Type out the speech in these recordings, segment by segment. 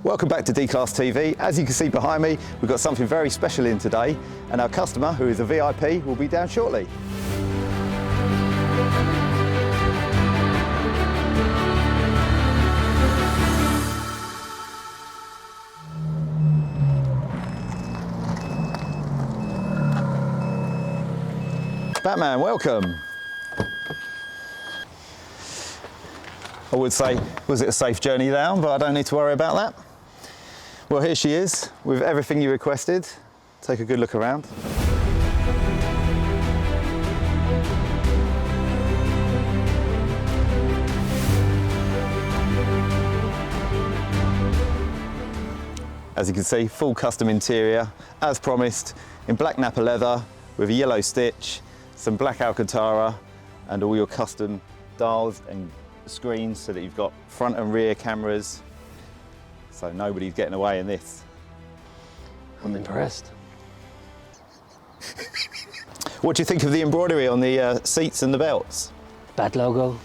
Welcome back to D-Class TV. As you can see behind me, we've got something very special in today, and our customer, who is a VIP, will be down shortly. Batman, welcome. I would say, was it a safe journey down, but I don't need to worry about that. Well, here she is, with everything you requested. Take a good look around. As you can see, full custom interior, as promised, in black Napa leather, with a yellow stitch, some black Alcantara, and all your custom dials and screens so that you've got front and rear cameras. So nobody's getting away in this. I'm impressed. What do you think of the embroidery on the seats and the belts? Bat logo.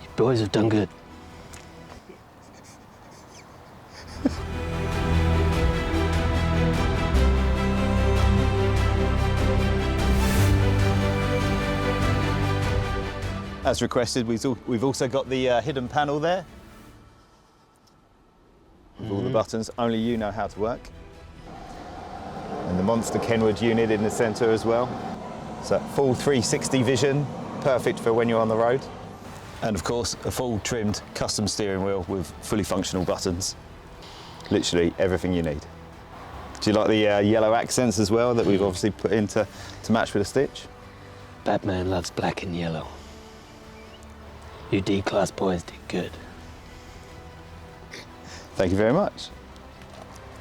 You boys have done good. As requested, we've also got the hidden panel there. With all the buttons, only you know how to work. And the Monster Kenwood unit in the centre as well. So full 360 vision, perfect for when you're on the road. And of course, a full trimmed custom steering wheel with fully functional buttons. Literally everything you need. Do you like the yellow accents as well that we've obviously put in to match with the stitch? Batman loves black and yellow. You D-Class boys did good. Thank you very much.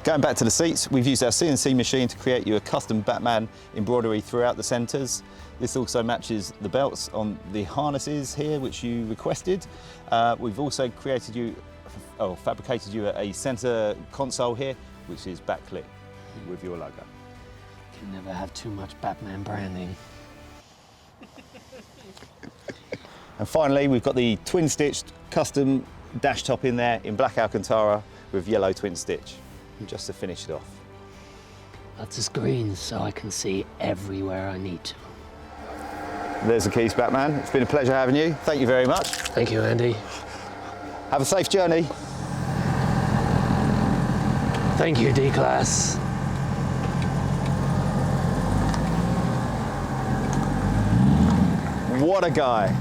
Going back to the seats, we've used our CNC machine to create you a custom Batman embroidery throughout the centres. This also matches the belts on the harnesses here, which you requested. We've also fabricated you a centre console here, which is backlit with your logo. You can never have too much Batman branding. And finally, we've got the twin-stitched custom dash top in there in black Alcantara with yellow twin stitch, just to finish it off. Lots of screens so I can see everywhere I need to. There's the keys, Batman. It's been a pleasure having you. Thank you very much. Thank you, Andy. Have a safe journey. Thank you, D-Class. What a guy.